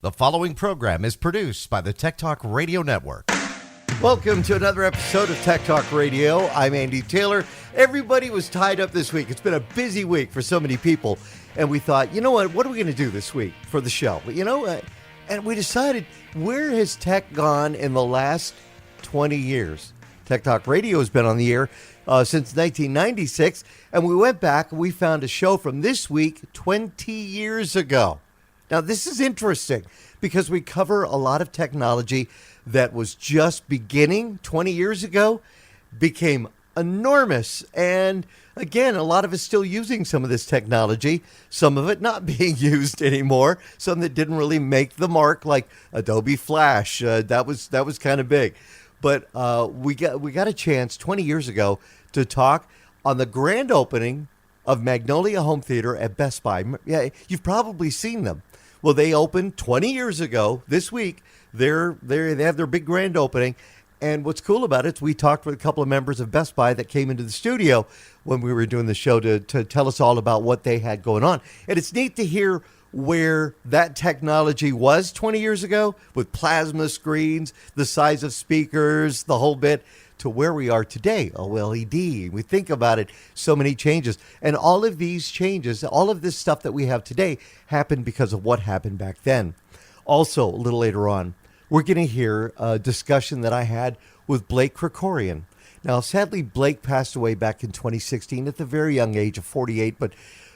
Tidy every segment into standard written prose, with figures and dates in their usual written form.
The following program is produced by the Tech Talk Radio Network. Welcome to another episode of Tech Talk Radio. I'm Andy Taylor. Everybody was tied up this week. It's been a busy week for so many people. And we thought, you know what are we going to do this week for the show? And we decided, where has tech gone in the last 20 years? Tech Talk Radio has been on the air since 1996. And we went back and we found a show from this week 20 years ago. Now, this is interesting because we cover a lot of technology that was just beginning 20 years ago, became enormous. And again, a lot of us still using some of this technology, some of it not being used anymore, some that didn't really make the mark, like Adobe Flash. That was kind of big. But we got a chance 20 years ago to talk on the grand opening of Magnolia Home Theater at Best Buy. Yeah, you've probably seen them. Well, they opened 20 years ago this week. They have their big grand opening. And what's cool about it is we talked with a couple of members of Best Buy that came into the studio when we were doing the show to tell us all about what they had going on. And it's neat to hear where that technology was 20 years ago with plasma screens, the size of speakers, the whole bit, to where we are today, OLED. We think about it, so many changes. And all of these changes, all of this stuff that we have today happened because of what happened back then. Also, a little later on, we're going to hear a discussion that I had with Blake Krikorian. Now, sadly, Blake passed away back in 2016 at the very young age of 48, but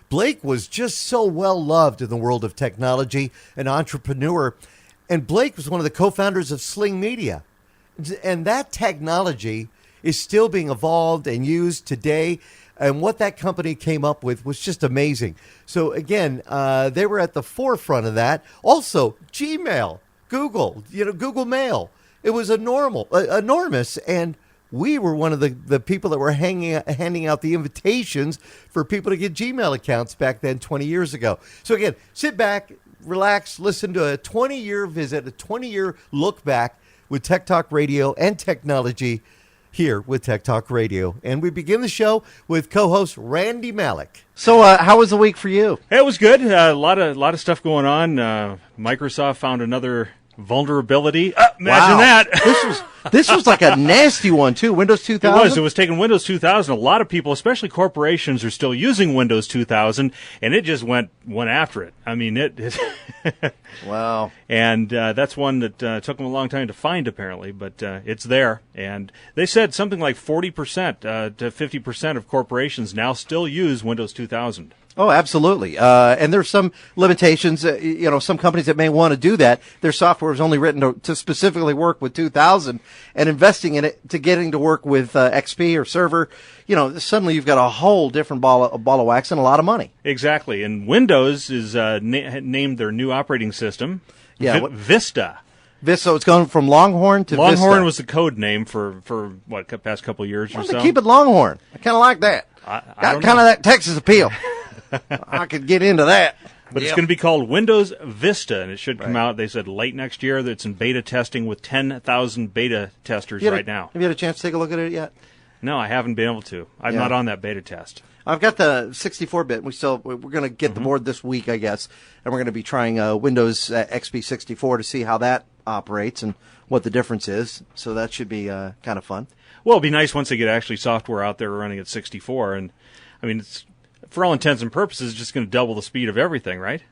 Blake was just so well loved in the world of technology, an entrepreneur. And Blake was one of the co-founders of Sling Media. And that technology is still being evolved and used today. And what that company came up with was just amazing. So again, they were at the forefront of that. Also, Gmail, Google, Google Mail. It was enormous. And we were one of the people that were handing out the invitations for people to get Gmail accounts back then 20 years ago. So again, sit back, relax, listen to a 20-year visit, a 20-year look back with Tech Talk Radio and technology here with Tech Talk Radio. And we begin the show with co-host Randy Malik. So how was the week for you? It was good. A lot of stuff going on. Microsoft found another vulnerability. Imagine that. This was like a nasty one, too. Windows 2000? It was taking Windows 2000. A lot of people, especially corporations, are still using Windows 2000, and it just went after it. I mean, it Wow. And that's one that took them a long time to find, apparently, but it's there. And they said something like 40% to 50% of corporations now still use Windows 2000. Oh, absolutely. And there's some limitations. Some companies that may want to do that. Their software is only written to specifically work with 2000, and investing in it to getting to work with XP or Server. Suddenly you've got a whole different ball of wax and a lot of money. Exactly. And Windows is named their new operating system, Vista. So it's going from Longhorn to Vista. Longhorn was the code name for what, past couple of years or so. Keep it Longhorn. I kind of like that. Got kind of that Texas appeal. I could get into that. But It's going to be called Windows Vista, and it should come out, they said, late next year. It's in beta testing with 10,000 beta testers right now. Have you had a chance to take a look at it yet? No, I haven't been able to. I'm not on that beta test. I've got the 64-bit. We're going to get the board this week, I guess, and we're going to be trying Windows XP 64 to see how that operates and what the difference is. So that should be kind of fun. Well, it'd be nice once they get actually software out there running at 64, and I mean, it's, for all intents and purposes, just going to double the speed of everything, right?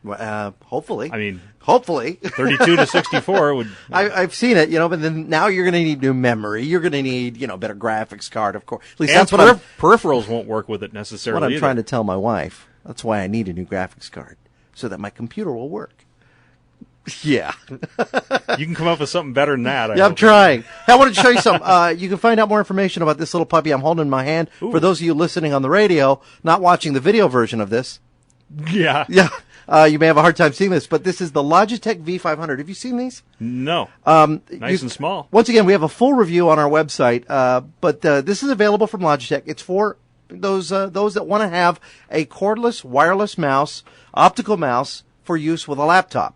Hopefully. I mean, hopefully. 32 to 64 would... I've seen it, but then now you're going to need new memory. You're going to need, better graphics card, of course. At least that's what peripherals won't work with it necessarily. What I'm trying to tell my wife. That's why I need a new graphics card, so that my computer will work. Yeah. You can come up with something better than that. I'm trying. Hey, I wanted to show you something. You can find out more information about this little puppy I'm holding in my hand. Ooh. For those of you listening on the radio, not watching the video version of this. Yeah. Yeah. You may have a hard time seeing this, but this is the Logitech V500. Have you seen these? No. Nice and small. Once again, we have a full review on our website, but this is available from Logitech. It's for those that want to have a cordless wireless mouse, optical mouse for use with a laptop.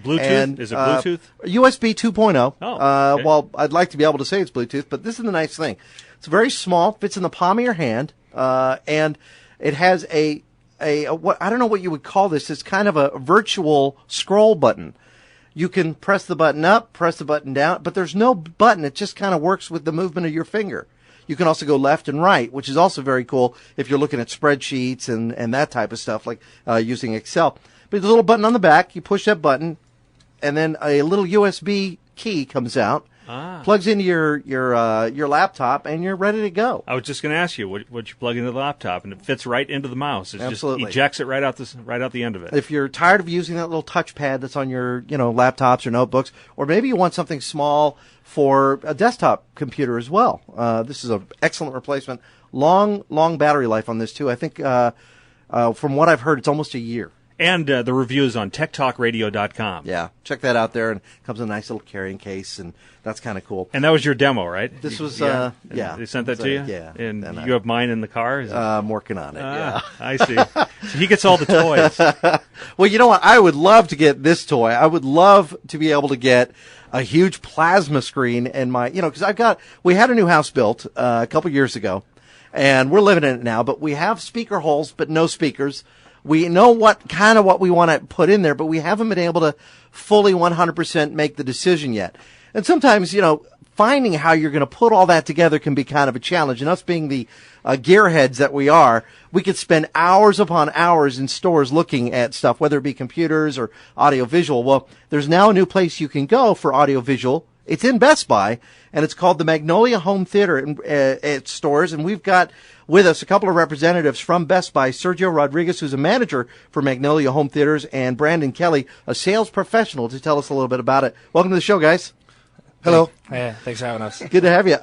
Bluetooth? And, is it Bluetooth? USB 2.0. Oh, okay. Well, I'd like to be able to say it's Bluetooth, but this is the nice thing. It's very small, fits in the palm of your hand, and it has what I don't know what you would call this. It's kind of a virtual scroll button. You can press the button up, press the button down, but there's no button. It just kind of works with the movement of your finger. You can also go left and right, which is also very cool if you're looking at spreadsheets and that type of stuff, like using Excel. But there's a little button on the back. You push that button, and then a little USB key comes out, plugs into your laptop, and you're ready to go. I was just going to ask you what you plug into the laptop, and it fits right into the mouse. It Absolutely. just ejects it right out the end of it. If you're tired of using that little touchpad that's on your laptops or notebooks, or maybe you want something small for a desktop computer as well, this is an excellent replacement. Long battery life on this too. I think from what I've heard, it's almost a year. And the reviews on TechtalkRadio.com. Yeah, check that out there. And it comes in a nice little carrying case, and that's kind of cool. And that was your demo, right? This was, yeah. yeah. They sent that to you? Yeah. And you have mine in the car? I'm working on it, yeah. I see. So he gets all the toys. Well, you know what? I would love to get this toy. I would love to be able to get a huge plasma screen in my, because we had a new house built a couple years ago, and we're living in it now, but we have speaker holes, but no speakers. We know what we want to put in there, but we haven't been able to fully 100% make the decision yet. And sometimes, finding how you're going to put all that together can be kind of a challenge. And us being the gearheads that we are, we could spend hours upon hours in stores looking at stuff, whether it be computers or audiovisual. Well, there's now a new place you can go for audiovisual. It's in Best Buy, and it's called the Magnolia Home Theater at stores. And we've got with us a couple of representatives from Best Buy, Sergio Rodriguez, who's a manager for Magnolia Home Theaters, and Brandon Kelly, a sales professional, to tell us a little bit about it. Welcome to the show, guys. Hello. Hey, thanks for having us. Good to have you.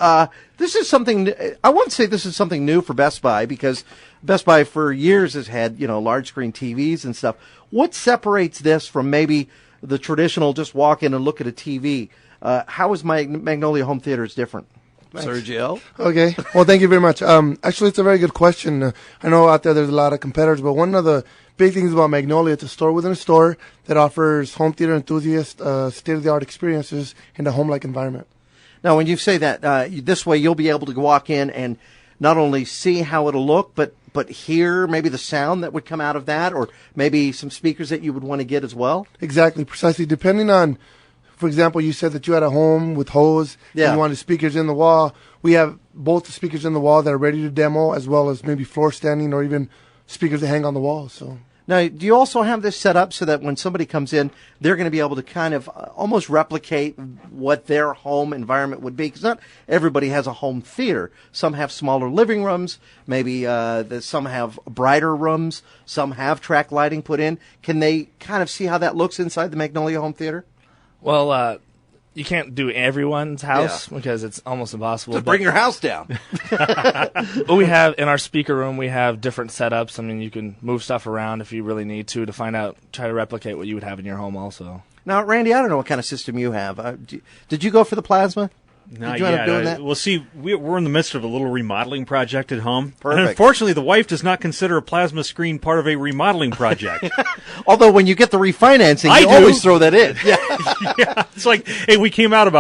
This is something, I won't say this is something new for Best Buy, because Best Buy for years has had, large screen TVs and stuff. What separates this from maybe the traditional just walk in and look at a TV? How is Magnolia Home Theaters different? Thanks. Sergio? Okay. Well, thank you very much. Actually, it's a very good question. I know out there's a lot of competitors, but one of the big things about Magnolia, it's a store within a store that offers home theater enthusiasts state-of-the-art experiences in a home-like environment. Now, when you say that, this way you'll be able to walk in and not only see how it'll look, but hear maybe the sound that would come out of that, or maybe some speakers that you would want to get as well? Exactly, precisely. Depending on, for example, you said that you had a home with hose and you wanted speakers in the wall. We have both the speakers in the wall that are ready to demo, as well as maybe floor standing or even speakers that hang on the wall. So now, do you also have this set up so that when somebody comes in, they're going to be able to kind of almost replicate what their home environment would be? Because not everybody has a home theater. Some have smaller living rooms. Maybe some have brighter rooms. Some have track lighting put in. Can they kind of see how that looks inside the Magnolia Home Theater? Well, you can't do everyone's house because it's almost impossible. Just bring your house down. But we have, in our speaker room, we have different setups. I mean, you can move stuff around if you really need to try to replicate what you would have in your home also. Now, Randy, I don't know what kind of system you have. Did you go for the plasma? Not Did you end up doing that? Well, see, we're in the midst of a little remodeling project at home. Perfect. And unfortunately, the wife does not consider a plasma screen part of a remodeling project. Although when you get the refinancing, I you do. always throw that in. Yeah. It's like, hey, we came out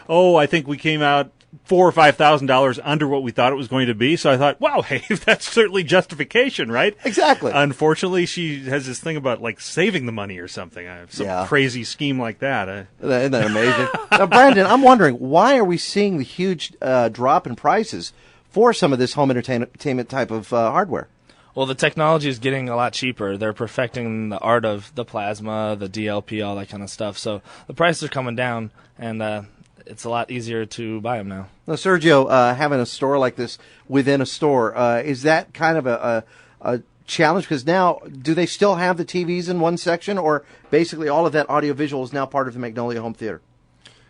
I think we came out $4,000 or $5,000 under what we thought it was going to be. So I thought, wow, hey, that's certainly justification, right? Exactly. Unfortunately, she has this thing about like saving the money or something. Some crazy scheme like that. Isn't that amazing? Now, Brandon, I'm wondering, why are we seeing the huge drop in prices for some of this home entertainment type of hardware? Well, the technology is getting a lot cheaper. They're perfecting the art of the plasma, the DLP, all that kind of stuff. So the prices are coming down, and it's a lot easier to buy them now. Now, Sergio, having a store like this within a store, is that kind of a challenge? Because now, do they still have the TVs in one section, or basically all of that audiovisual is now part of the Magnolia Home Theater?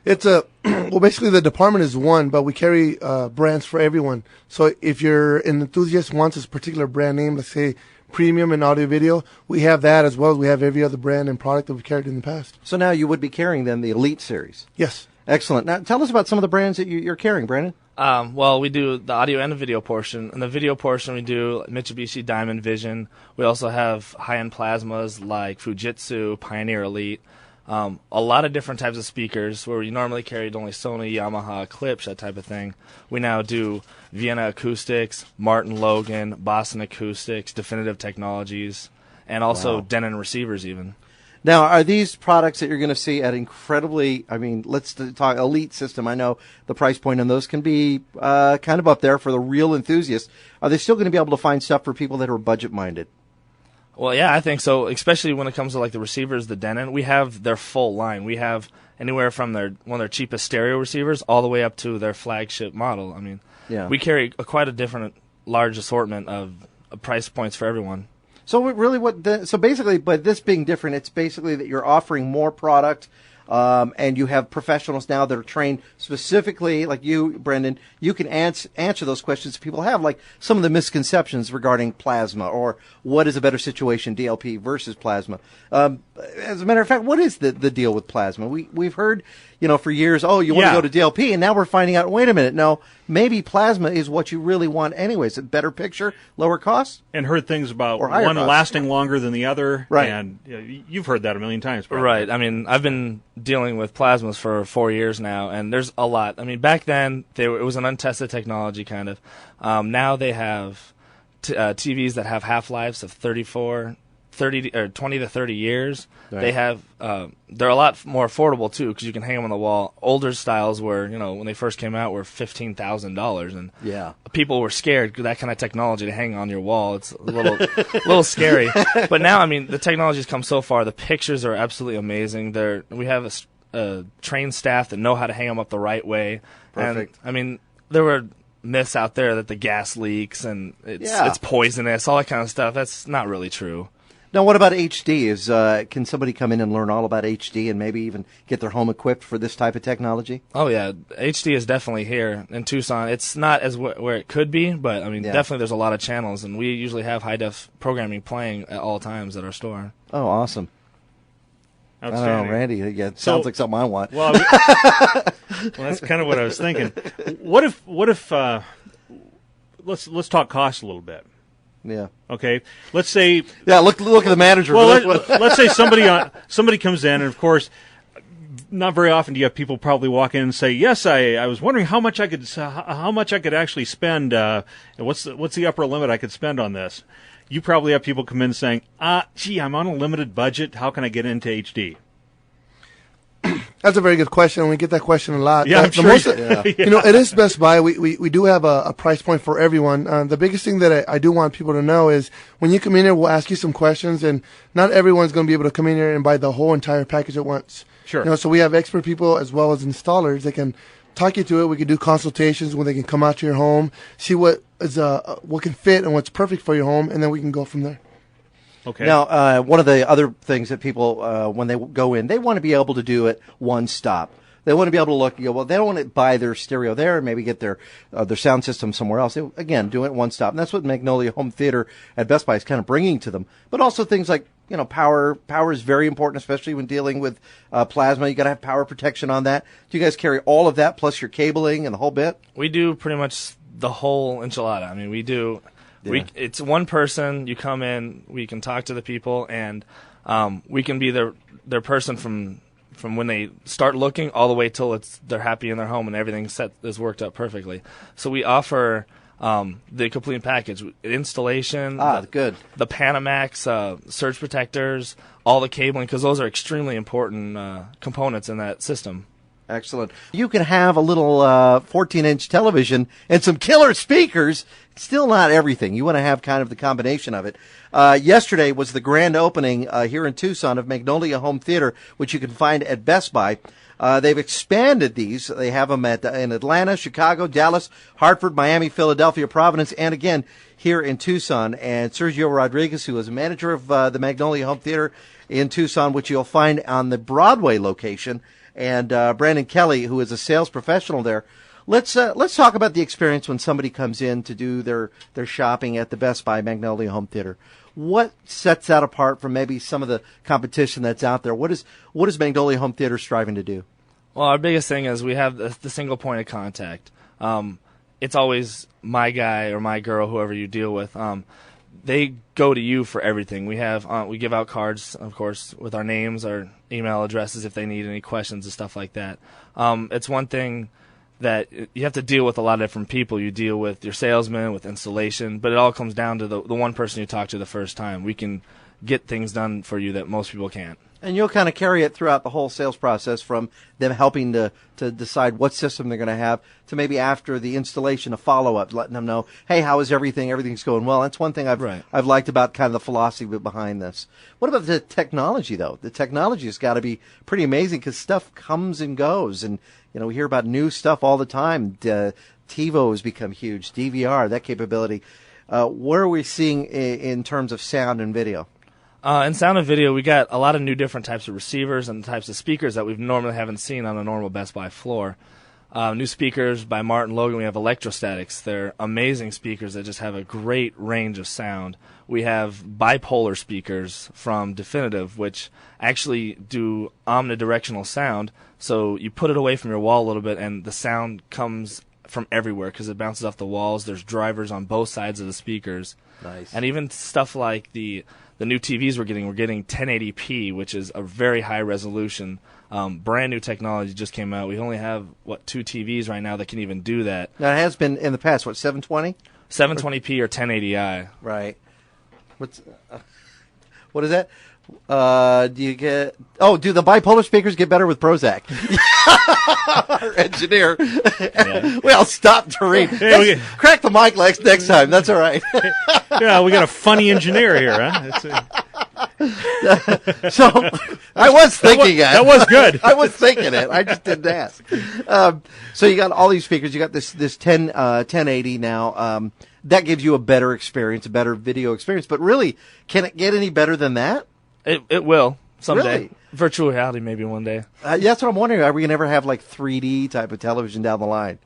it's basically the department is one, but we carry brands for everyone. So if you're an enthusiast wants this particular brand name, let's say premium and audio video, we have that as well as we have every other brand and product that we've carried in the past. So now you would be carrying then the Elite series. Yes. Excellent. Now tell us about some of the brands that you're carrying, Brandon. Well, we do the audio and the video portion. In the video portion, we do Mitsubishi Diamond Vision. We also have high-end plasmas like Fujitsu, Pioneer Elite. A lot of different types of speakers where we normally carried only Sony, Yamaha, Klipsch, that type of thing. We now do Vienna Acoustics, Martin Logan, Boston Acoustics, Definitive Technologies, and also Denon receivers even. Now, are these products that you're going to see at incredibly, I mean, let's talk elite system. I know the price point on those can be kind of up there for the real enthusiasts. Are they still going to be able to find stuff for people that are budget-minded? Well, yeah, I think so, especially when it comes to like the receivers, the Denon. We have their full line. We have anywhere from one of their cheapest stereo receivers all the way up to their flagship model. I mean, we carry quite a different large assortment of price points for everyone. So really, so basically, by this being different, it's basically that you're offering more product, and you have professionals now that are trained specifically, like you, Brendan. You can answer those questions people have, like some of the misconceptions regarding plasma, or what is a better situation, DLP versus plasma. As a matter of fact, what is the deal with plasma? We've heard, for years, you want to go to DLP, and now we're finding out, wait a minute, no, maybe plasma is what you really want anyways. A better picture, lower cost? And heard things about one cost. lasting longer than the other. Right. And you've heard that a million times, probably. Right. I mean, I've been dealing with plasmas for 4 years now, and there's a lot. I mean, back then, it was an untested technology, kind of. Now they have TVs that have half-lives of 20 to 30 years. Right. They have they're a lot more affordable too, because you can hang them on the wall. Older styles were, when they first came out, were $15,000, and people were scared that kind of technology to hang on your wall. It's a little scary. But now, I mean, the technology's come so far. The pictures are absolutely amazing. We have a trained staff that know how to hang them up the right way. Perfect. And, I mean, there were myths out there that the gas leaks and it's poisonous, all that kind of stuff. That's not really true. Now, what about HD? Can somebody come in and learn all about HD and maybe even get their home equipped for this type of technology? Oh, yeah. HD is definitely here in Tucson. It's not as where it could be, but, I mean, definitely there's a lot of channels, and we usually have high-def programming playing at all times at our store. Oh, awesome. Outstanding. I don't know, Randy. Yeah, it sounds like something I want. Well, that's kind of what I was thinking. What if let's talk cost a little bit. Yeah. Okay. Let's say. Yeah. Look at the manager. Well, let's say somebody comes in, and of course, not very often do you have people probably walk in and say, "Yes, I was wondering how much I could actually spend. What's the upper limit I could spend on this?" You probably have people come in saying, "Gee, I'm on a limited budget. How can I get into HD?" That's a very good question. We get that question a lot. Yeah, I'm sure. It is Best Buy. We do have a price point for everyone. The biggest thing that I do want people to know is when you come in here, we'll ask you some questions, and not everyone's going to be able to come in here and buy the whole entire package at once. Sure. So we have expert people as well as installers that can talk you through it. We can do consultations where they can come out to your home, see what can fit and what's perfect for your home, and then we can go from there. Okay. Now, one of the other things that people, when they go in, they want to be able to do it one stop. They want to be able to look. They don't want to buy their stereo there and maybe get their sound system somewhere else. They, again, do it one stop, and that's what Magnolia Home Theater at Best Buy is kind of bringing to them. But also things like power. Power is very important, especially when dealing with plasma. You got to have power protection on that. Do you guys carry all of that plus your cabling and the whole bit? We do pretty much the whole enchilada. I mean, we do. Yeah. It's one person. You come in, we can talk to the people, and we can be their person from when they start looking all the way till they're happy in their home and everything is worked out perfectly. So we offer the complete package: installation, good, the Panamax, surge protectors, all the cabling, because those are extremely important components in that system. Excellent. You can have a little 14-inch television and some killer speakers. It's still not everything. You want to have kind of the combination of it. Yesterday was the grand opening here in Tucson of Magnolia Home Theater, which you can find at Best Buy. They've expanded these. They have them in Atlanta, Chicago, Dallas, Hartford, Miami, Philadelphia, Providence, and again here in Tucson. And Sergio Rodriguez, who is a manager of the Magnolia Home Theater in Tucson, which you'll find on the Broadway location, and Brandon Kelly, who is a sales professional there. Let's talk about the experience when somebody comes in to do their shopping at the Best Buy Magnolia Home Theater. What sets that apart from maybe some of the competition that's out there? What is Magnolia Home Theater striving to do? Well, our biggest thing is we have the single point of contact. It's always my guy or my girl, whoever you deal with. They go to you for everything. We give out cards, of course, with our names, our email addresses if they need any questions and stuff like that. It's one thing that you have to deal with a lot of different people. You deal with your salesman, with installation, but it all comes down to the one person you talk to the first time. We can get things done for you that most people can't. And you'll kind of carry it throughout the whole sales process, from them helping to decide what system they're going to have to maybe after the installation, a follow-up, letting them know, hey, how is everything? Everything's going well. That's one thing I've liked about kind of the philosophy behind this. What about the technology, though? The technology has got to be pretty amazing because stuff comes and goes. And, we hear about new stuff all the time. TiVo has become huge. DVR, that capability. What are we seeing in terms of sound and video? In sound and video, we got a lot of new different types of receivers and types of speakers that we normally haven't seen on a normal Best Buy floor. New speakers by Martin Logan. We have electrostatics. They're amazing speakers that just have a great range of sound. We have bipolar speakers from Definitive, which actually do omnidirectional sound. So you put it away from your wall a little bit, and the sound comes from everywhere because it bounces off the walls. There's drivers on both sides of the speakers. Nice. And even stuff like the new TVs we're getting 1080p, which is a very high resolution. Brand new technology just came out. We only have, 2 TVs right now that can even do that. Now, it has been in the past, 720? 720p or 1080i. Right. What is that? Do the bipolar speakers get better with Prozac? Our engineer. Yeah. Well, stop to read. Crack the mic Lex next time. That's all right. Yeah, we got a funny engineer here, huh? So I was thinking that was good. I was thinking it. I just didn't ask. So you got all these speakers. You got this 1080 now. That gives you a better experience, a better video experience. But really, can it get any better than that? It will someday. Really? Virtual reality maybe one day. That's what I'm wondering. Are we going to ever have 3D type of television down the line?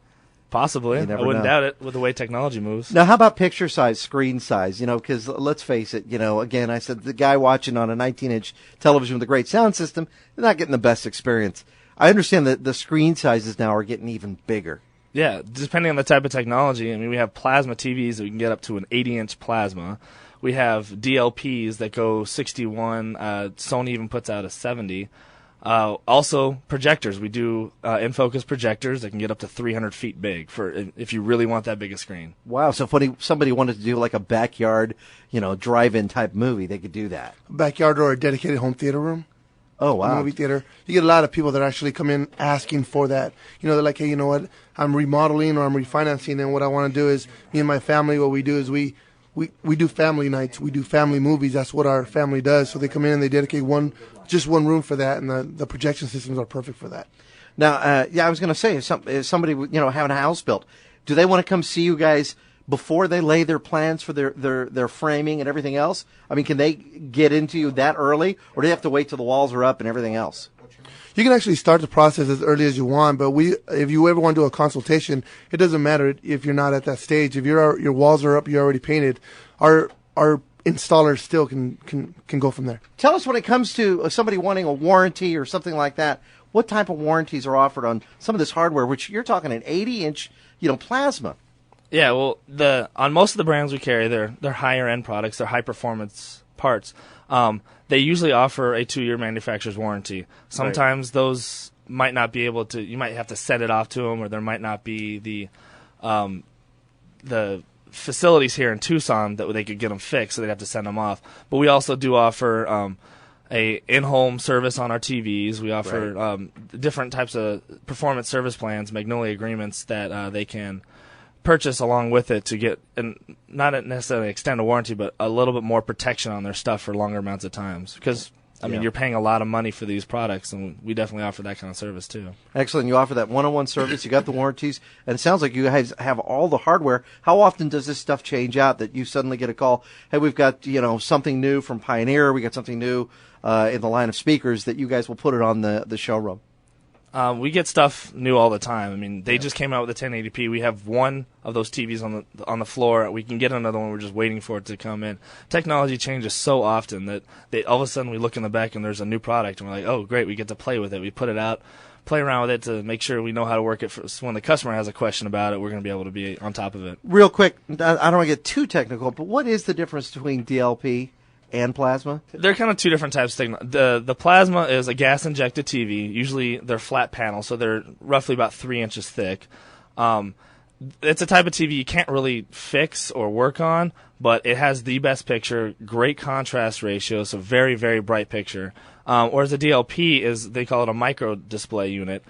Possibly. I wouldn't doubt it with the way technology moves. Now, how about picture size, screen size? Because let's face it, again, I said the guy watching on a 19-inch television with a great sound system, they're not getting the best experience. I understand that the screen sizes now are getting even bigger. Yeah, depending on the type of technology. I mean, we have plasma TVs that we can get up to an 80-inch plasma. We have DLPs that go 61. Sony even puts out a 70. Also, projectors. We do in-focus projectors that can get up to 300 feet big for if you really want that big a screen. Wow. So if somebody wanted to do a backyard, drive-in type movie, they could do that. Backyard or a dedicated home theater room. Oh, wow. Movie theater. You get a lot of people that actually come in asking for that. They're like, hey, you know what? I'm remodeling or I'm refinancing, and what I want to do is, me and my family, what we do is we do family nights. We do family movies. That's what our family does. So they come in and they dedicate just one room for that, and the projection systems are perfect for that. Now, I was going to say, if somebody, having a house built, do they want to come see you guys before they lay their plans for their framing and everything else? I mean, can they get into you that early, or do they have to wait till the walls are up and everything else? You can actually start the process as early as you want, but if you ever want to do a consultation, it doesn't matter if you're not at that stage. If your walls are up, you're already painted, our installers still can go from there. Tell us, when it comes to somebody wanting a warranty or something like that, what type of warranties are offered on some of this hardware, which you're talking an 80-inch, plasma? Yeah, well, on most of the brands we carry, they're higher end products, they're high performance parts. They usually offer a 2-year manufacturer's warranty. Sometimes those might not be able to. You might have to set it off to them, or there might not be the facilities here in Tucson that they could get them fixed, so they'd have to send them off. But we also do offer a in-home service on our TVs. We offer different types of performance service plans, Magnolia agreements that they can purchase along with it to get, and not necessarily extend a warranty, but a little bit more protection on their stuff for longer amounts of times. Because, I mean, you're paying a lot of money for these products, and we definitely offer that kind of service too. Excellent. You offer that one-on-one service. You got the warranties, and it sounds like you guys have all the hardware. How often does this stuff change out that you suddenly get a call, hey, we've got, something new from Pioneer, we got something new in the line of speakers that you guys will put it on the showroom? We get stuff new all the time. I mean, they just came out with the 1080p. We have one of those TVs on the floor. We can get another one. We're just waiting for it to come in. Technology changes so often that all of a sudden we look in the back and there's a new product, and we're like, oh, great, we get to play with it. We put it out, play around with it to make sure we know how to work it. So when the customer has a question about it, we're going to be able to be on top of it. Real quick, I don't want to get too technical, but what is the difference between DLP and plasma? They're kind of two different types of things. The plasma is a gas-injected TV. Usually they're flat panels, so they're roughly about 3 inches thick. It's a type of TV you can't really fix or work on, but it has the best picture, great contrast ratio, so very, very bright picture. Whereas the DLP is, they call it a micro display unit.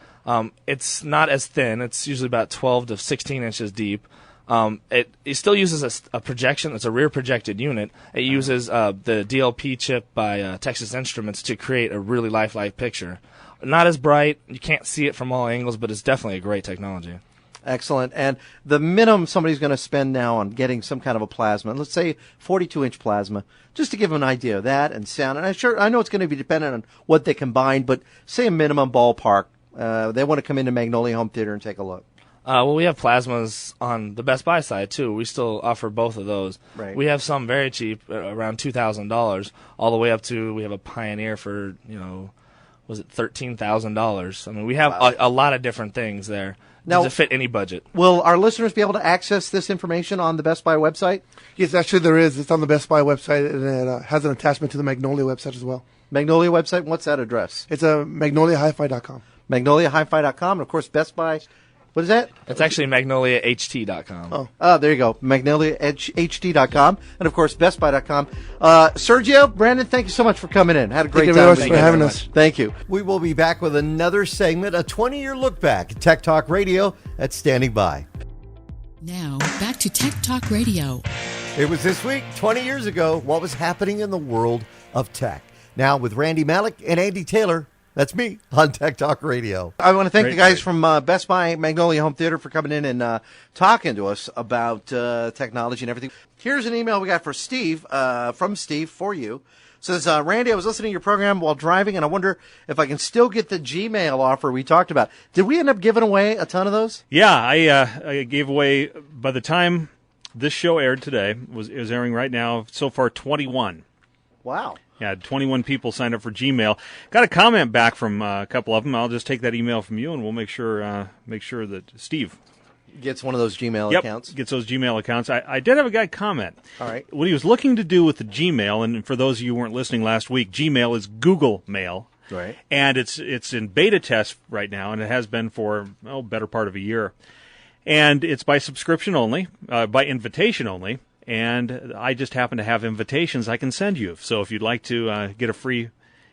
It's not as thin. It's usually about 12 to 16 inches deep. It still uses a projection. It's a rear projected unit. It uses the DLP chip by Texas Instruments to create a really lifelike picture. Not as bright. You can't see it from all angles, but it's definitely a great technology. Excellent. And the minimum somebody's going to spend now on getting some kind of a plasma, let's say 42-inch plasma, just to give them an idea of that and sound. And I know it's going to be dependent on what they combine, but say a minimum ballpark. They want to come into Magnolia Home Theater and take a look. Well, we have plasmas on the Best Buy side, too. We still offer both of those. Right. We have some very cheap, around $2,000, all the way up to, we have a Pioneer for, was it $13,000? I mean, we have a lot of different things there. Now, to fit any budget. Will our listeners be able to access this information on the Best Buy website? Yes, actually there is. It's on the Best Buy website, and it has an attachment to the Magnolia website as well. Magnolia website, what's that address? It's magnoliahifi.com. MagnoliaHiFi.com, and of course Best Buy. What is that? It's actually magnoliaht.com. Oh, there you go. MagnoliaHD.com. And, of course, BestBuy.com. Sergio, Brandon, thank you so much for coming in. Had a great time. Thank you very much for having us. Thank you. We will be back with another segment, a 20-year look back at Tech Talk Radio. That's standing by. Now, back to Tech Talk Radio. It was this week, 20 years ago, what was happening in the world of tech. Now, with Randy Malik and Andy Taylor, that's me on Tech Talk Radio. I want to thank the guys from Best Buy Magnolia Home Theater for coming in and talking to us about technology and everything. Here's an email we got for Steve, from Steve for you. It says, Randy, I was listening to your program while driving, and I wonder if I can still get the Gmail offer we talked about. Did we end up giving away a ton of those? Yeah, I gave away, by the time this show aired today, it was airing right now, so far 21. Wow. Yeah, 21 people signed up for Gmail. Got a comment back from a couple of them. I'll just take that email from you, and we'll make sure that Steve gets one of those Gmail accounts. Gets those Gmail accounts. I did have a guy comment. All right. What he was looking to do with the Gmail, and for those of you who weren't listening last week, Gmail is Google Mail. Right. And it's in beta test right now, and it has been for better part of a year. And it's by subscription only, by invitation only. And I just happen to have invitations I can send you. So if you'd like to get a free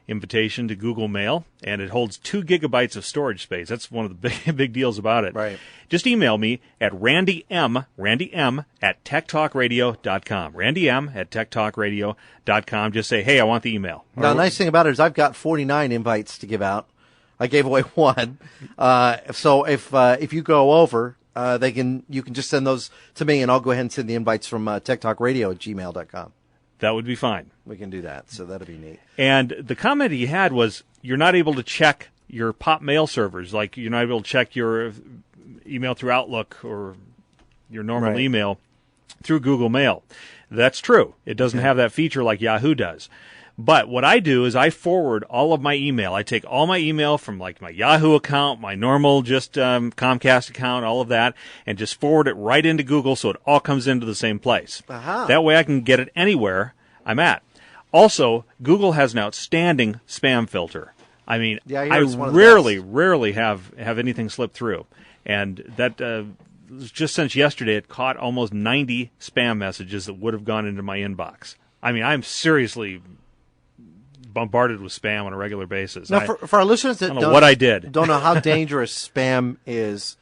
invitation to Google Mail, and it holds 2 gigabytes of storage space. That's one of the big deals about it. Right. Just email me at Randy M at TechtalkRadio.com. Randy M at TechtalkRadio.com. Just say, hey, I want the email. Now, the nice thing about it is I've got 49 invites to give out. I gave away one. So if you go over, you can just send those to me, and I'll go ahead and send the invites from TechtalkRadio at gmail.com. That would be fine. We can do that, so that'll be neat. And the comment he had was, you're not able to check your pop mail servers. Like, you're not able to check your email through Outlook or your normal email through Google Mail. That's true. It doesn't have that feature like Yahoo does. But what I do is I forward all of my email. I take all my email from like my Yahoo account, my normal just Comcast account, all of that, and just forward it right into Google so it all comes into the same place. Aha. That way I can get it anywhere I'm at. Also, Google has an outstanding spam filter. I mean, I rarely have anything slip through. And that just since yesterday, it caught almost 90 spam messages that would have gone into my inbox. I mean, I'm seriously bombarded with spam on a regular basis. Now, for our listeners that don't know what I did, don't know how dangerous spam is,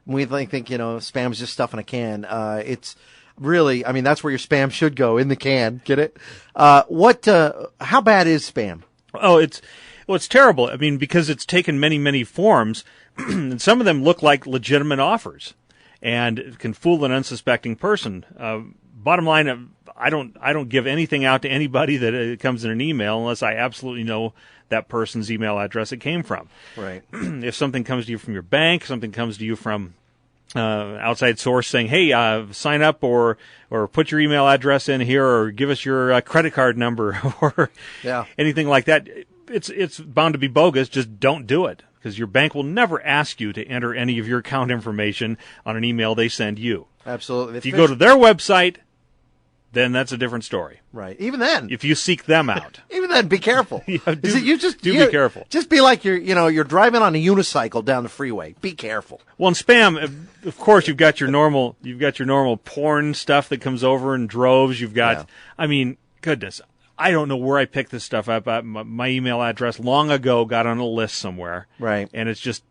we think spam is just stuff in a can. It's really, I mean, that's where your spam should go, in the can. Get it? How bad is spam? Oh, it's terrible. I mean, because it's taken many forms, and some of them look like legitimate offers, and can fool an unsuspecting person. Bottom line, I don't give anything out to anybody that comes in an email unless I absolutely know that person's email address it came from. Right. If something comes to you from your bank, something comes to you from outside source saying, hey, sign up or put your email address in here or give us your credit card number or anything like that, it's bound to be bogus. Just don't do it, because your bank will never ask you to enter any of your account information on an email they send you. Absolutely. If you go to their website, then that's a different story. Right. Even then, If you seek them out. even then, be careful. Yeah, Is it- you just be careful. Just be like you're driving on a unicycle down the freeway. Be careful. Well, in spam, of course, you've got your normal porn stuff that comes over in droves. You've got, I mean, goodness, I don't know where I picked this stuff up. My email address long ago got on a list somewhere, Right. And it's just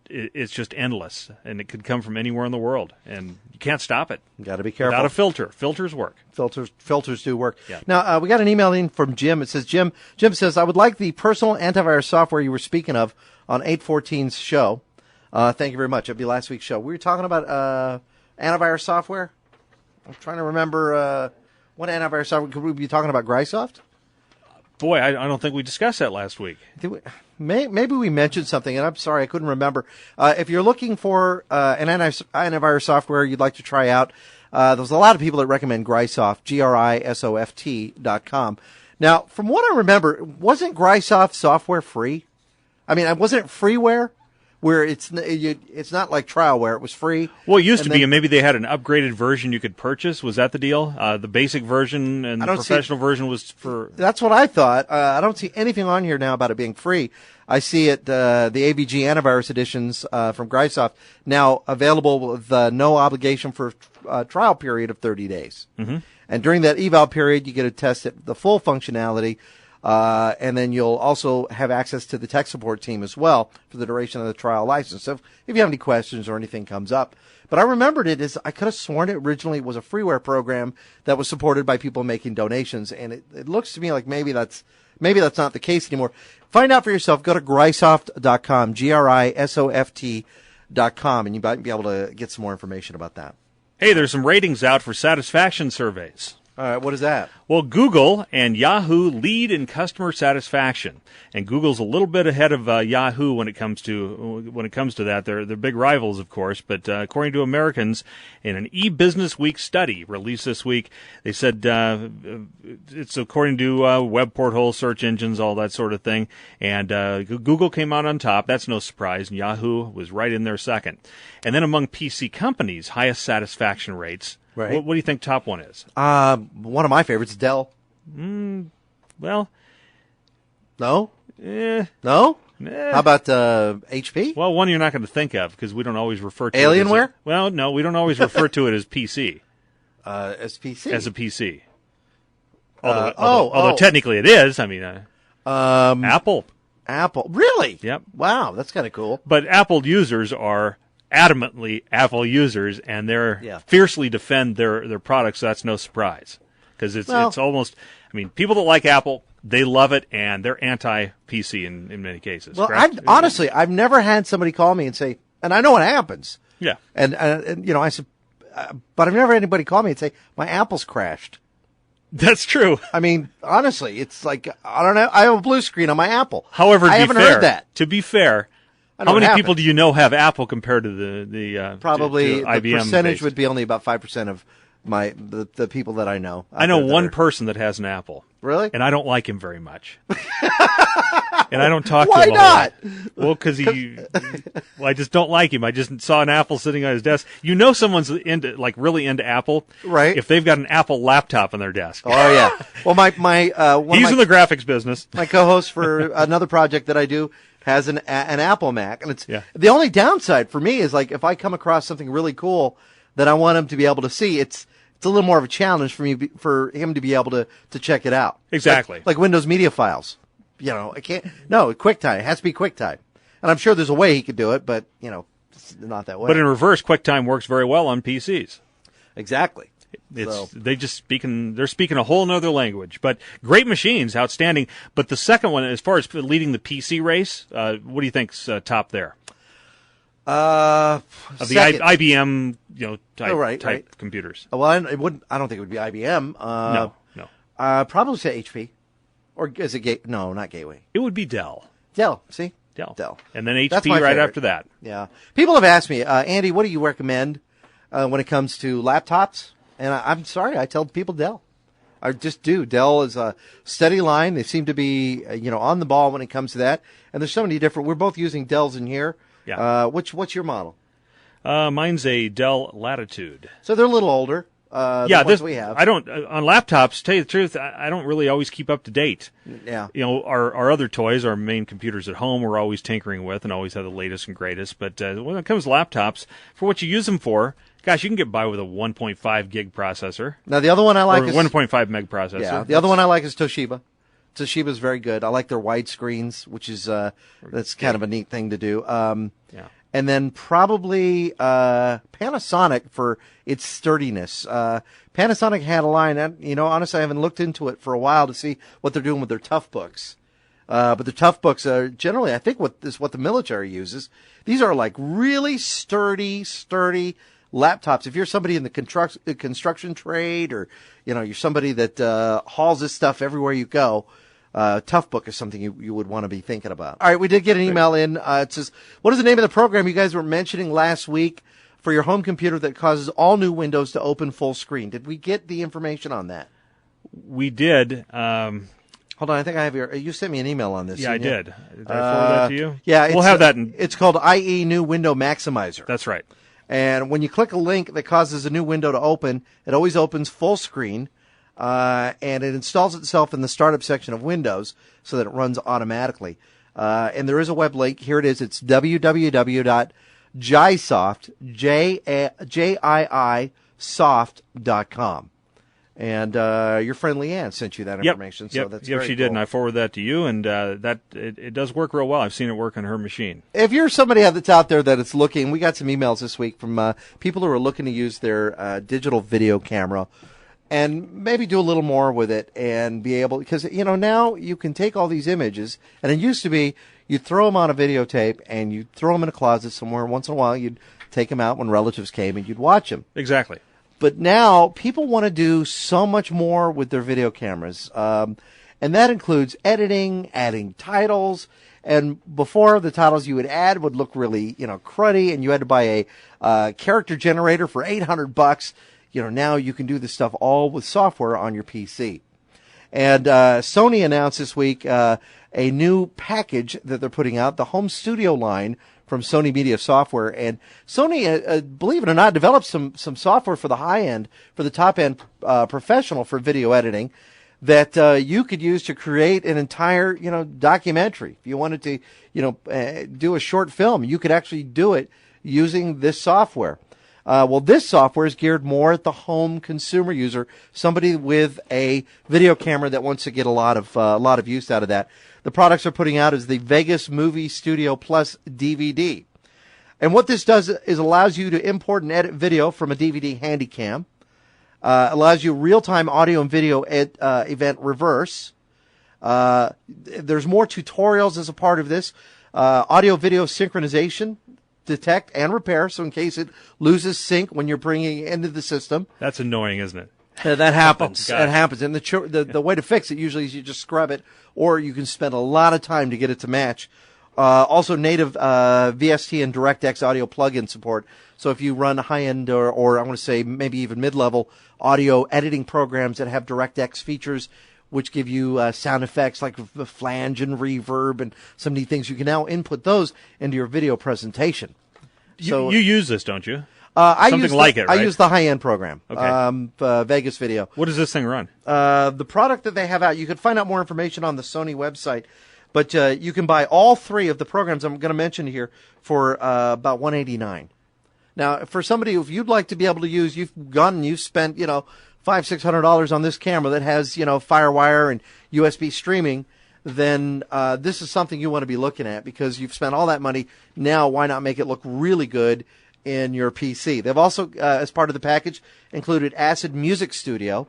endless, and it could come from anywhere in the world, and you can't stop it. You got to be careful. Without a filter, filters work. Filters do work. Yeah. Now, we got an email in from Jim. It says, Jim says, I would like the personal antivirus software you were speaking of on 814's show. Thank you very much. It'll be last week's show. We were talking about antivirus software. I'm trying to remember what antivirus software. Could we be talking about Grysoft? Boy, I don't think we discussed that last week. Maybe we mentioned something, and I'm sorry, I couldn't remember. If you're looking for an antivirus software you'd like to try out, there's a lot of people that recommend Grysoft, Grysoft.com. Now, from what I remember, wasn't Grysoft software free? I mean, wasn't it freeware? Where it's not like trialware, it was free. Well, it used to And be, then- and maybe they had an upgraded version you could purchase. Was that the deal? The basic version and the don't see- professional version was for... That's what I thought. I don't see anything on here now about it being free. I see it, the AVG antivirus editions from Grysoft, now available with no obligation for a trial period of 30 days. Mm-hmm. And during that eval period, you get to test the full functionality, and then you'll also have access to the tech support team as well for the duration of the trial license. So if you have any questions or anything comes up. But I remembered it as I could have sworn it originally was a freeware program that was supported by people making donations, and it looks to me like maybe that's not the case anymore. Find out for yourself. Go to Grysoft.com, Grysoft.com, and you might be able to get some more information about that. Hey, there's some ratings out for satisfaction surveys. All right, what is that? Well, Google and Yahoo lead in customer satisfaction, and Google's a little bit ahead of Yahoo when it comes to that. They're big rivals, of course, but according to Americans, in an eBusiness Week study released this week, they said it's according to web portals, search engines, all that sort of thing, and Google came out on top. That's no surprise, and Yahoo was right in there second. And then among PC companies, highest satisfaction rates. Right. What do you think top one is? One of my favorites, Dell. Well, No? eh. No? Eh. How about HP? Well, one you're not going to think of because we don't always refer to Alienware? it as well, no, we don't always refer to it as PC, SPC. as a PC. Although, oh. although technically it is. I mean, Apple. Apple. Really? Yep. Wow, that's kind of cool. But Apple users are adamantly Apple users, and they're fiercely defend their products. So that's no surprise because it's almost. I mean, people that like Apple, they love it, and they're anti-PC in many cases. Well, correct? I've never had somebody call me and say, and I know what happens. Yeah. And you know, I said, but I've never had anybody call me and say my Apple's crashed. That's true. I mean, honestly, it's like I don't know. I have a blue screen on my Apple. However, I haven't heard that. To be fair, I know how what many happened. people do you know have Apple compared to the Probably to IBM the percentage based? would be only about 5% of the people that I know. I know out there that one are- person that has an Apple. Really? And I don't like him very much. And I don't talk Why to him a whole lot. not? Well, because I just don't like him. I just saw an Apple sitting on his desk. You know someone's really into Apple. Right. If they've got an Apple laptop on their desk. Oh yeah. Well, one He's of in the graphics business. my co-host for another project that I do has an Apple Mac, and it's the only downside for me is like if I come across something really cool that I want him to be able to see, it's a little more of a challenge for him to be able to check it out. Exactly. Like Windows Media Files. You know, I can't. No, QuickTime. It has to be QuickTime, and I'm sure there's a way he could do it, but you know, it's not that way. But in reverse, QuickTime works very well on PCs. Exactly. They're speaking a whole nother language, but great machines, outstanding. But the second one, as far as leading the PC race, what do you think's top there? Of Of the IBM, type right. computers. Well, I don't think it would be IBM. No. Probably say HP, or is it No, not Gateway. It would be Dell. Dell. See, Dell. And then That's HP my right favorite. after that. Yeah. People have asked me, Andy, what do you recommend when it comes to laptops? And I'm sorry, I tell people Dell. I just do. Dell is a steady line. They seem to be, on the ball when it comes to that. And there's so many different. We're both using Dells in here. Yeah. What's your model? Mine's a Dell Latitude. So they're a little older. Yeah, the ones we have. I don't on laptops. Tell you the truth, I don't really always keep up to date. Yeah. You know, our other toys, our main computers at home, we're always tinkering with and always have the latest and greatest. But when it comes to laptops, for what you use them for, gosh, you can get by with a 1.5 gig processor. Now the other one I like or is 1.5 meg processor. Yeah, the other one I like is Toshiba. Toshiba's very good. I like their wide screens, which is that's kind of a neat thing to do. Yeah. And then probably Panasonic for its sturdiness. Panasonic had a line, and honestly, I haven't looked into it for a while to see what they're doing with their Tough Books. But the Tough Books are generally, I think, what the military uses. These are like really sturdy laptops. If you're somebody in the construction trade, or you're somebody that hauls this stuff everywhere you go, Tough Book is something you would want to be thinking about. All right, we did get an email in. It says, what is the name of the program you guys were mentioning last week for your home computer that causes all new windows to open full screen? Did we get the information on that? We did. Hold on, I think I have you sent me an email on this. Yeah, I did. Did I forward that to you? Yeah. We'll have that. It's called IE New Window Maximizer. That's right. And when you click a link that causes a new window to open, it always opens full screen. And it installs itself in the startup section of Windows so that it runs automatically. And there is a web link. Here it is. It's www.jiisoft.com. And your friend Leanne sent you that information. So that's very she cool. did, and I forwarded that to you, and it does work real well. I've seen it work on her machine. If you're somebody that's out there that is looking, we got some emails this week from people who are looking to use their digital video camera and maybe do a little more with it and be able, because, now you can take all these images, and it used to be you throw them on a videotape and you throw them in a closet somewhere. Once in a while, you'd take them out when relatives came and you'd watch them. Exactly. But now people want to do so much more with their video cameras. And that includes editing, adding titles. And before, the titles you would add would look really, cruddy, and you had to buy a character generator for $800. Now you can do this stuff all with software on your PC. And Sony announced this week a new package that they're putting out, the home studio line from Sony Media Software. And Sony, believe it or not, developed some software for the high end, for the top end professional for video editing that you could use to create an entire, documentary. If you wanted to, do a short film, you could actually do it using this software. Well, this software is geared more at the home consumer user, somebody with a video camera that wants to get a lot of use out of that. The products they're putting out is the Vegas Movie Studio Plus DVD. And what this does is allows you to import and edit video from a DVD Handycam. Allows you real-time audio and video event reverse. There's more tutorials as a part of this. Audio-video synchronization, detect and repair, so in case it loses sync when you're bringing it into the system. That's annoying, isn't it? That happens. Oh, that happens. And the way to fix it usually is you just scrub it, or you can spend a lot of time to get it to match. Also native VST and DirectX audio plugin support. So if you run high-end or I want to say maybe even mid-level audio editing programs that have DirectX features, which give you sound effects like the flange and reverb and some neat things, you can now input those into your video presentation. So you use this, don't you? I Something use like it, right? I use the high-end program, Okay. Vegas Video. What does this thing run? The product that they have out, you can find out more information on the Sony website, but you can buy all three of the programs I'm going to mention here for about $189. Now, for somebody, if you'd like to be able to use, you've gone and you've spent, $500-600 on this camera that has, FireWire and USB streaming, then this is something you want to be looking at because you've spent all that money. Now, why not make it look really good in your PC? They've also, as part of the package, included Acid Music Studio.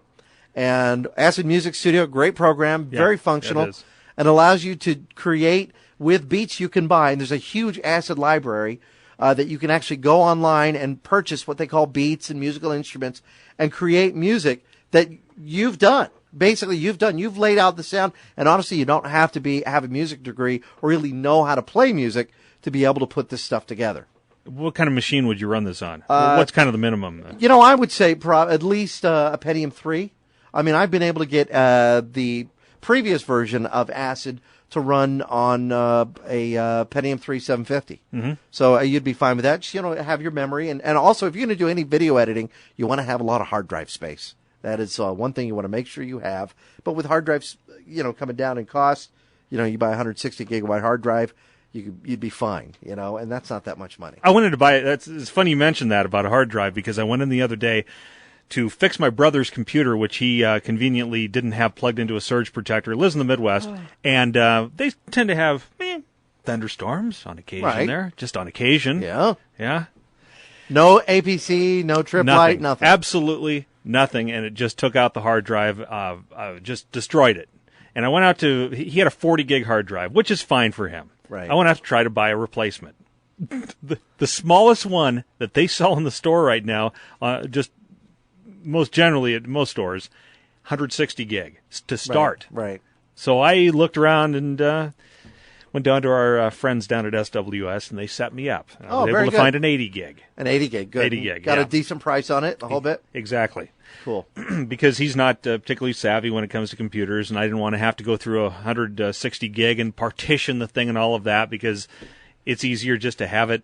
And Acid Music Studio, great program, very functional, and allows you to create with beats you can buy. And there's a huge Acid library that you can actually go online and purchase what they call beats and musical instruments and create music that you've done. Basically, you've laid out the sound, and honestly, you don't have to have a music degree or really know how to play music to be able to put this stuff together. What kind of machine would you run this on? What's kind of the minimum? I would say at least a Pentium 3. I mean, I've been able to get the previous version of Acid to run on a Pentium 3 750. Mm-hmm. So you'd be fine with that. Just, have your memory. And also, if you're going to do any video editing, you want to have a lot of hard drive space. That is one thing you want to make sure you have. But with hard drives, coming down in cost, you buy a 160 gigabyte hard drive, you'd be fine, and that's not that much money. I wanted to buy it. It's funny you mentioned that about a hard drive, because I went in the other day to fix my brother's computer, which he conveniently didn't have plugged into a surge protector. He lives in the Midwest, and they tend to have thunderstorms on occasion there, just on occasion. Yeah. Yeah. No APC, no trip light, nothing. Absolutely nothing, and it just took out the hard drive, just destroyed it. And I went out he had a 40 gig hard drive, which is fine for him. Right. I went out to try to buy a replacement. The smallest one that they sell in the store right now, just most generally at most stores, 160 gig to start. Right. So I looked around and went down to our friends down at SWS, and they set me up. I was able to find an 80 gig. An 80 gig, good. 80 gig, Got a decent price on it, the whole bit? Exactly. Cool. Because he's not particularly savvy when it comes to computers, and I didn't want to have to go through 160 gig and partition the thing and all of that, because it's easier just to have it.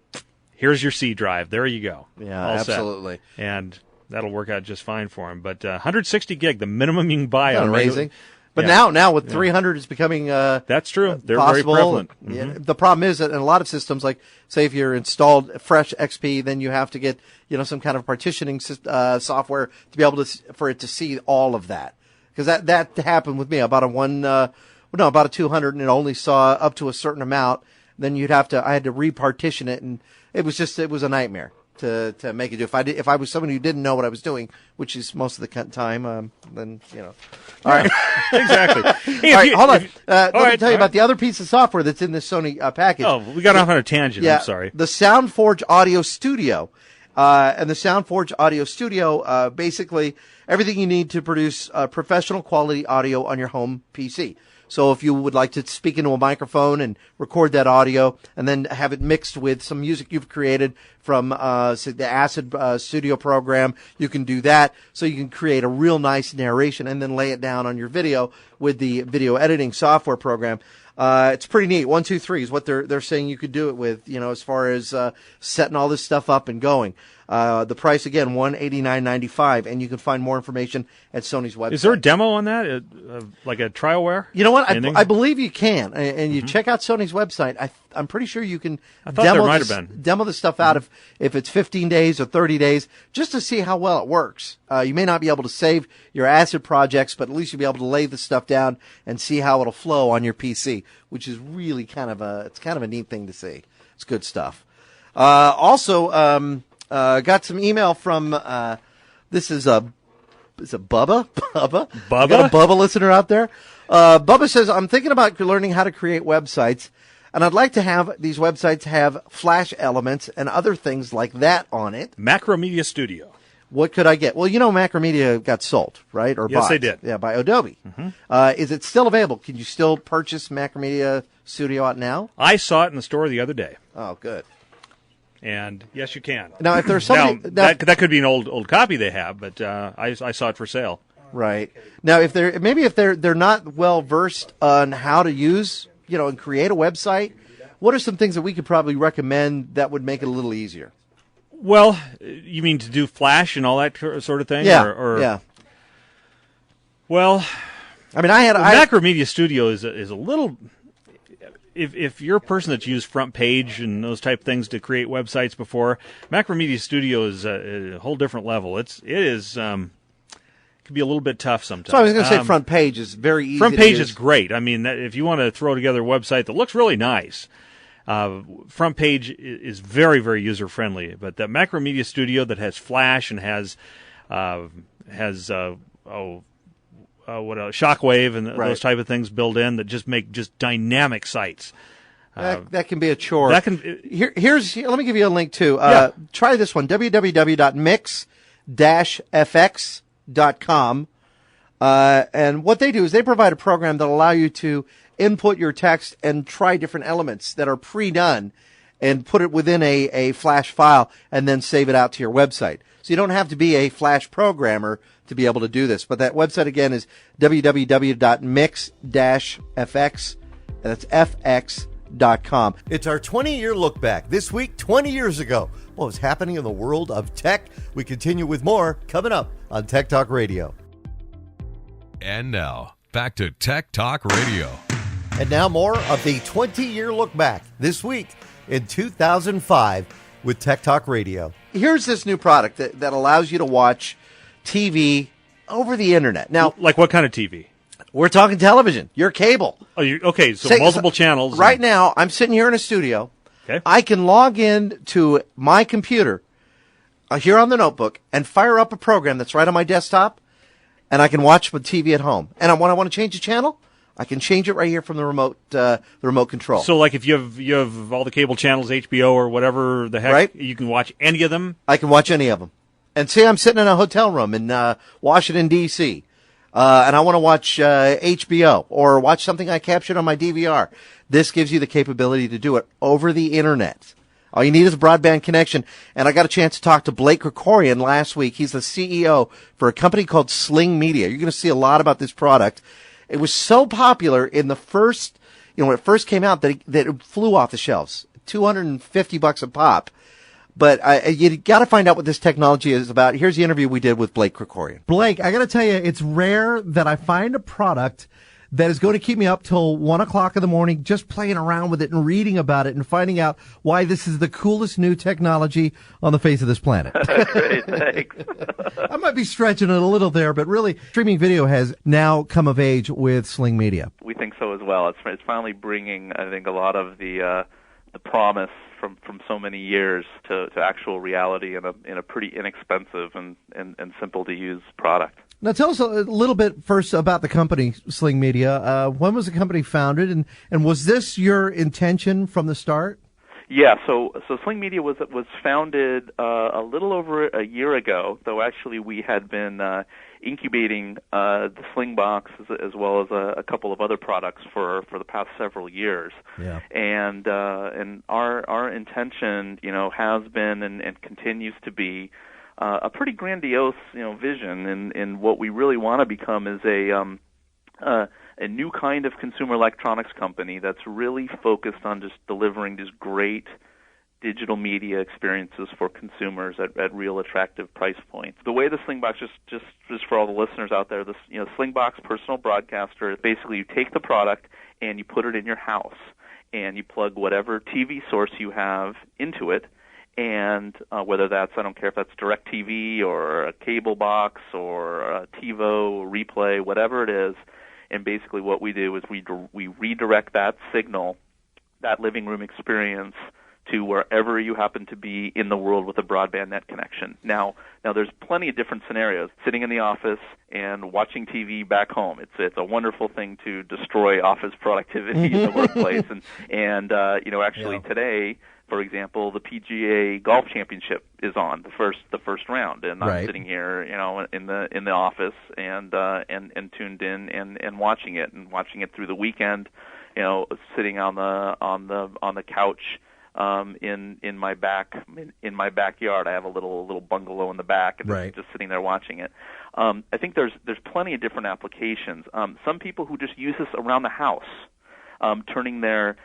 Here's your C drive. There you go. Yeah, all set. absolutely. And that'll work out just fine for him. But 160 gig, the minimum you can buy on amazing. But now with 300, it's becoming that's true. They're possible. very prevalent. Yeah, the problem is that in a lot of systems, like say if you're installed fresh XP, then you have to get some kind of partitioning software to be able to for it to see all of that. Because that happened with me. I bought about a 200, and it only saw up to a certain amount. Then I had to repartition it, and it was a nightmare to make it do. If I was someone who didn't know what I was doing, which is most of the time, then All right, exactly. Hey, all right, hold on. Let me tell you about the other piece of software that's in this Sony package. Oh, we got off on a tangent. Yeah, I'm sorry. The SoundForge Audio Studio, and the SoundForge Audio Studio, basically everything you need to produce professional quality audio on your home PC. So if you would like to speak into a microphone and record that audio and then have it mixed with some music you've created from say the Acid Studio program, you can do that. So you can create a real nice narration and then lay it down on your video with the video editing software program. It's pretty neat. 1, 2, 3 is what they're saying you could do it with, as far as setting all this stuff up and going. The price again, $189.95, and you can find more information at Sony's website. Is there a demo on that, like a trialware? You know what? I believe you can, and you check out Sony's website. I'm pretty sure you can demo the stuff out if it's 15 days or 30 days, just to see how well it works. You may not be able to save your Acid projects, but at least you'll be able to lay the stuff down and see how it'll flow on your PC, which is really kind of a neat thing to see. It's good stuff. Also, got some email from this is Bubba? Bubba? We got a Bubba listener out there. Bubba says, I'm thinking about learning how to create websites, and I'd like to have these websites have Flash elements and other things like that on it. Macromedia Studio. What could I get? Well, Macromedia got sold, right? Or yes, bought. they did. Yeah, by Adobe. Mm-hmm. Is it still available? Can you still purchase Macromedia Studio out now? I saw it in the store the other day. Oh, good. And yes, you can. Now, if there's something that could be an old copy they have, but I saw it for sale. Right. Now, if they're not well versed on how to use, and create a website, what are some things that we could probably recommend that would make it a little easier? Well, you mean to do Flash and all that sort of thing? Yeah. Yeah. Well, I mean, Macromedia Studio is a little. If you're a person that's used Front Page and those type of things to create websites before, Macromedia Studio is a whole different level. It can be a little bit tough sometimes. So I was going to say Front Page is very easy. Front Page is great. I mean, if you want to throw together a website that looks really nice, Front Page is very, very user friendly. But that Macromedia Studio that has Flash and has Shockwave and those type of things built in that just make just dynamic sites. That can be a chore. Let me give you a link too. Try this one, www.mix-fx.com. And what they do is they provide a program that allow you to input your text and try different elements that are pre-done and put it within a Flash file and then save it out to your website. So you don't have to be a Flash programmer to be able to do this. But that website again is www.mix-fx.com. That's FX.com. It's our 20-year look back. This week, 20 years ago. What was happening in the world of tech? We continue with more coming up on Tech Talk Radio. And now, back to Tech Talk Radio. And now more of the 20-year look back this week in 2005 with Tech Talk Radio. Here's this new product that allows you to watch TV over the internet. Now, Like what kind of TV? we're talking television, your cable. Oh, okay, so Say- multiple channels. Right now, I'm sitting here in a studio. Okay. I can log in to my computer here on the notebook and fire up a program that's right on my desktop, and I can watch my TV at home. And when I want to change the channel, I can change it right here from the remote control. So, like, if you have all the cable channels, HBO or whatever the heck, Right. you can watch any of them. I can watch any of them. And say I'm sitting in a hotel room in Washington, D.C., and I want to watch HBO or watch something I captured on my DVR. This gives you the capability to do it over the internet. All you need is a broadband connection. And I got a chance to talk to Blake Krikorian last week. He's the CEO for a company called Sling Media. You're going to see a lot about this product. It was so popular in the first, when it first came out that it flew off the shelves. $250 a pop. But you got to find out what this technology is about. Here's the interview we did with Blake Krikorian. Blake, I got to tell you, it's rare that I find a product that is going to keep me up till 1 o'clock in the morning just playing around with it and reading about it and finding out why this is the coolest new technology on the face of this planet. Great, thanks. I might be stretching it a little there, but really, streaming video has now come of age with Sling Media. We think so as well. It's finally bringing, I think, a lot of the promise from so many years to actual reality in a pretty inexpensive and simple to use product. Now, tell us a little bit first about the company, Sling Media. When was the company founded, and was this your intention from the start? Yeah, so Sling Media was founded a little over a year ago, though actually we had been incubating the Slingbox as well as a couple of other products for the past several years. Yeah. And our intention, has been and continues to be a pretty grandiose, vision. And what we really want to become is a new kind of consumer electronics company that's really focused on just delivering these great digital media experiences for consumers at real attractive price points. The way the Slingbox, just for all the listeners out there, this Slingbox Personal Broadcaster, basically you take the product and you put it in your house and you plug whatever TV source you have into it, and whether that's, I don't care if that's DirecTV or a cable box or a TiVo, replay, whatever it is. And basically what we do is we redirect that signal, that living room experience, to wherever you happen to be in the world with a broadband net connection. Now there's plenty of different scenarios. Sitting in the office and watching TV back home. It's a wonderful thing to destroy office productivity in the workplace. And actually today, for example, the PGA Golf Championship is on the first round, and I'm sitting here, in the office and tuned in and watching it through the weekend, sitting on the couch in my backyard. I have a little bungalow in the back, and just sitting there watching it. I think there's plenty of different applications. Some people who just use this around the house. Turning their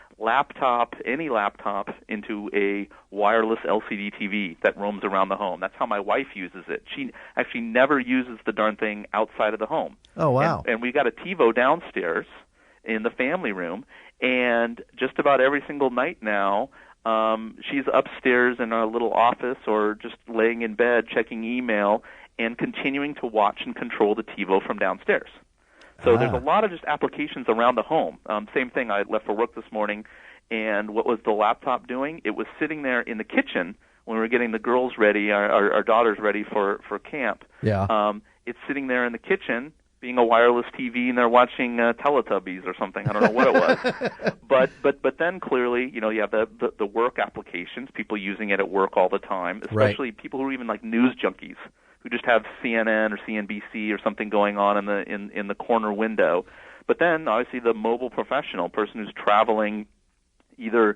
any laptop, into a wireless LCD TV that roams around the home. That's how my wife uses it. She actually never uses the darn thing outside of the home. Oh, wow. And we got a TiVo downstairs in the family room, and just about every single night now, she's upstairs in our little office or just laying in bed checking email and continuing to watch and control the TiVo from downstairs. So there's a lot of just applications around the home. Same thing, I left for work this morning, and what was the laptop doing? It was sitting there in the kitchen when we were getting the girls ready, our daughters ready for camp. Yeah. It's sitting there in the kitchen being a wireless TV, and they're watching Teletubbies or something. I don't know what it was. But then clearly, you have the work applications, people using it at work all the time, especially people who are even like news junkies, who just have CNN or CNBC or something going on in the corner window. But then obviously the mobile professional, person who's traveling either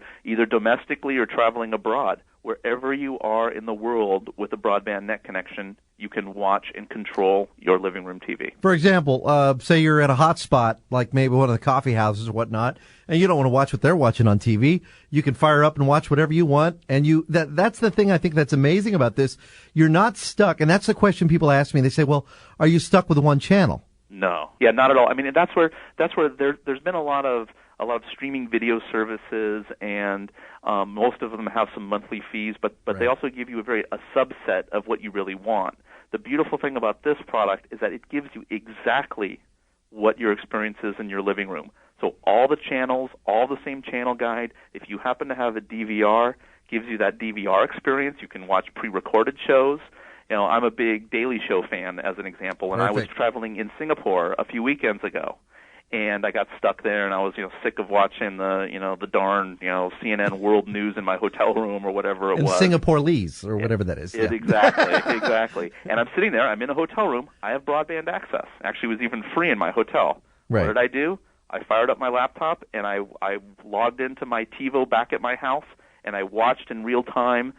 domestically or traveling abroad. wherever you are in the world with a broadband net connection, you can watch and control your living room TV. For example, say you're at a hot spot, like maybe one of the coffee houses or whatnot, and you don't want to watch what they're watching on TV. You can fire up and watch whatever you want, and that's the thing I think that's amazing about this. You're not stuck, and that's the question people ask me. They say, well, are you stuck with one channel? No. Yeah, not at all. I mean, that's where there's been a lot of streaming video services, and most of them have some monthly fees, but right. They also give you a subset of what you really want. The beautiful thing about this product is that it gives you exactly what your experience is in your living room. So all the channels, all the same channel guide. If you happen to have a DVR, gives you that DVR experience. You can watch pre-recorded shows. You know, I'm a big Daily Show fan, as an example, and Perfect. I was traveling in Singapore a few weekends ago. And I got stuck there, and I was, sick of watching the darn, CNN World News in my hotel room or whatever it was. Singaporese or whatever that is. Exactly. And I'm sitting there. I'm in a hotel room. I have broadband access. Actually, it was even free in my hotel. Right. What did I do? I fired up my laptop, and I logged into my TiVo back at my house, and I watched in real time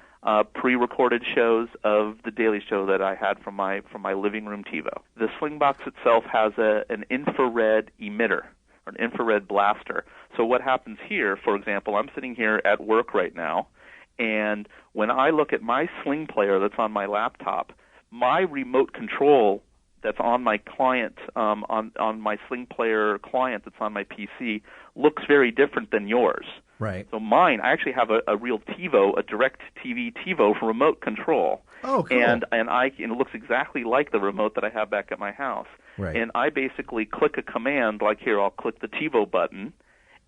pre-recorded shows of the Daily Show that I had from my living room TiVo. The Slingbox itself has an infrared emitter, or an infrared blaster. So what happens here, for example, I'm sitting here at work right now, and when I look at my Sling player that's on my laptop, my remote control that's on my client, on my Sling player client that's on my PC, looks very different than yours. Right. So mine, I actually have a real TiVo, a direct TV TiVo remote control. Oh, cool. And it looks exactly like the remote that I have back at my house. Right. And I basically click a command, like here, I'll click the TiVo button.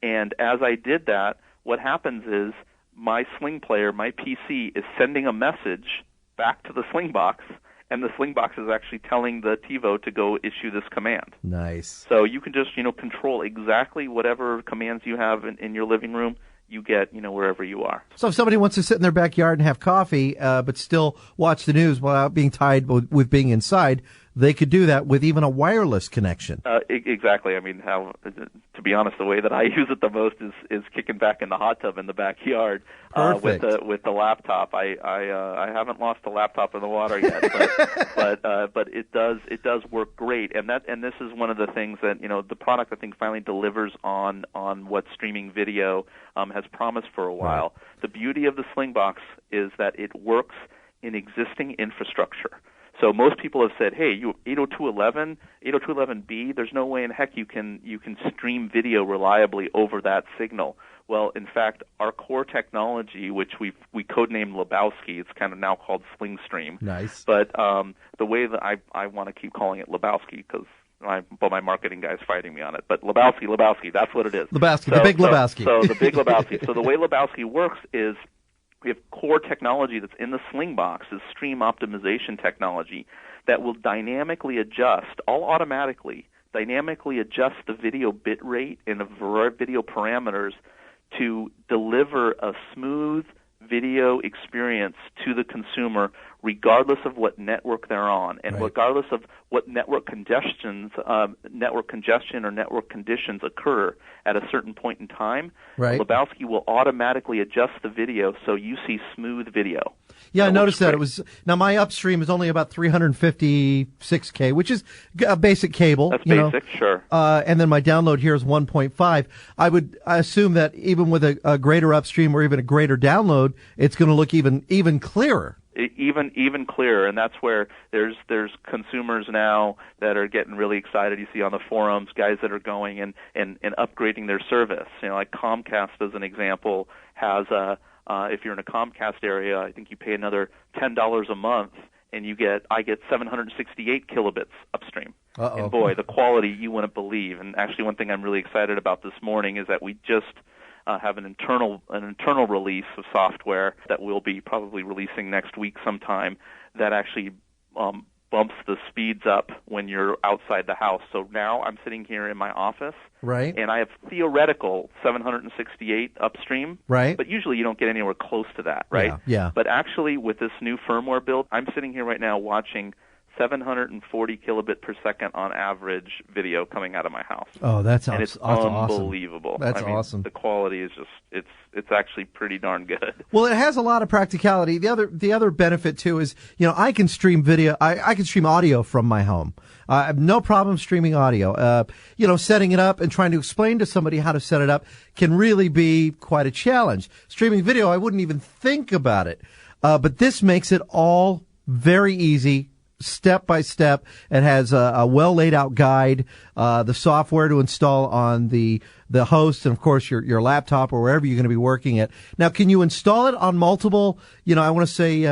And as I did that, what happens is my Sling player, my PC, is sending a message back to the Slingbox, and the Slingbox is actually telling the TiVo to go issue this command. Nice. So you can just, control exactly whatever commands you have in your living room, you get, wherever you are. So if somebody wants to sit in their backyard and have coffee, but still watch the news without being tied with being inside, they could do that with even a wireless connection. Exactly. I mean, to be honest, the way that I use it the most is kicking back in the hot tub in the backyard with the laptop. I haven't lost the laptop in the water yet, but it does work great. And this is one of the things that the product I think finally delivers on what streaming video has promised for a while. Right. The beauty of the Slingbox is that it works in existing infrastructure. So most people have said, hey, 802.11b, there's no way in heck you can stream video reliably over that signal. Well, in fact, our core technology, which we codenamed Lebowski, it's kind of now called SlingStream. Nice. But the way that I want to keep calling it Lebowski because my marketing guy's fighting me on it. But Lebowski, that's what it is. Lebowski, the big Lebowski. So the big Lebowski. So the way Lebowski works is we have core technology that's in the Slingbox, is stream optimization technology that will dynamically adjust, all automatically, the video bit rate and a variety of video parameters to deliver a smooth video experience to the consumer regardless of what network they're on and regardless of what network congestion or network conditions occur at a certain point in time. Right. Lebowski will automatically adjust the video so you see smooth video. Yeah, I noticed that. Now my upstream is only about 356K, which is a basic cable. That's basic, sure. And then my download here is 1.5. I assume that even with a greater upstream or even a greater download, it's going to look even clearer. Even clearer, and that's where there's consumers now that are getting really excited. You see on the forums guys that are going and upgrading their service. Like Comcast, as an example, has if you're in a Comcast area, I think you pay another $10 a month, and I get 768 kilobits upstream. Uh-oh. And boy, the quality you wouldn't believe. And actually, one thing I'm really excited about this morning is that we just have an internal release of software that we'll be probably releasing next week sometime that actually bumps the speeds up when you're outside the house. So now I'm sitting here in my office, right, and I have theoretical 768 upstream, right, but usually you don't get anywhere close to that, right? Yeah. But actually with this new firmware build, I'm sitting here right now watching 740 kilobit per second on average video coming out of my house. Oh, that's and it's unbelievable. That's I mean, awesome. The quality is just it's actually pretty darn good. Well, it has a lot of practicality. The other benefit too is, I can stream video. I can stream audio from my home. I have no problem streaming audio. Setting it up and trying to explain to somebody how to set it up can really be quite a challenge. Streaming video, I wouldn't even think about it. But this makes it all very easy, step by step. It has a well laid out guide, the software to install on the host, and of course your laptop or wherever you're going to be working it. Now, can you install it on multiple, I want to say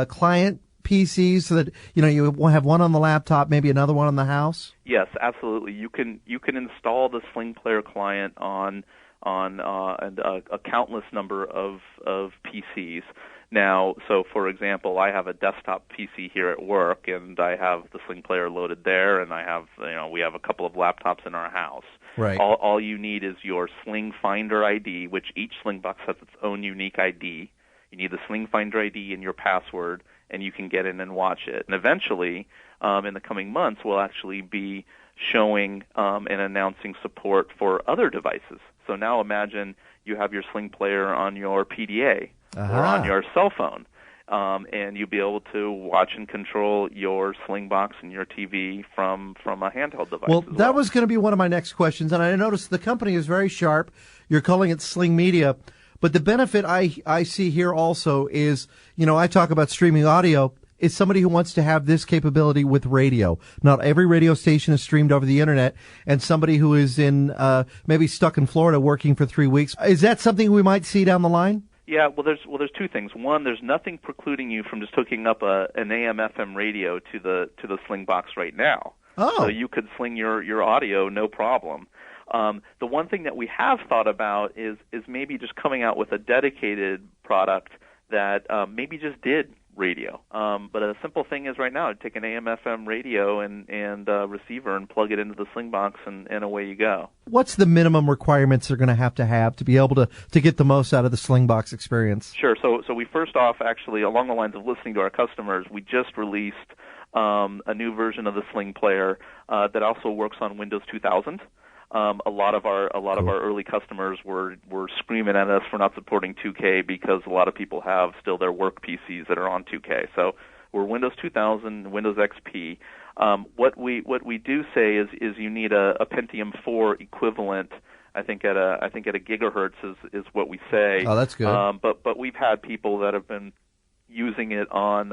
client PCs so that you have one on the laptop, maybe another one on the house? Yes, absolutely. You can install the Sling Player client on a countless number of PCs. Now, so for example, I have a desktop PC here at work, and I have the Sling Player loaded there, and I have, we have a couple of laptops in our house. Right. All you need is your Sling Finder ID, which each Slingbox has its own unique ID. You need the Sling Finder ID and your password, and you can get in and watch it. And eventually, in the coming months, we'll actually be showing and announcing support for other devices. So now imagine you have your Sling Player on your PDA. Or on your cell phone, and you'll be able to watch and control your Slingbox and your TV from a handheld device. Well, that was going to be one of my next questions, and I noticed the company is very sharp. You're calling it Sling Media, but the benefit I see here also is, I talk about streaming audio. Is somebody who wants to have this capability with radio. Not every radio station is streamed over the internet, and somebody who is in maybe stuck in Florida working for 3 weeks. Is that something we might see down the line? Yeah, well, there's two things. One, there's nothing precluding you from just hooking up an AM/FM radio to the Slingbox right now. Oh. So you could sling your audio, no problem. The one thing that we have thought about is maybe just coming out with a dedicated product that maybe just did radio. But a simple thing is right now, take an AM/FM radio and receiver and plug it into the Slingbox, and away you go. What's the minimum requirements they're going to have to be able to get the most out of the Slingbox experience? Sure. So we first off, actually, along the lines of listening to our customers, we just released a new version of the Sling Player that also works on Windows 2000. A lot of our early customers were screaming at us for not supporting 2K because a lot of people have still their work PCs that are on 2K. So we're Windows 2000, Windows XP. What we do say is you need a Pentium 4 equivalent. I think at a gigahertz is what we say. Oh, that's good. But we've had people that have been using it on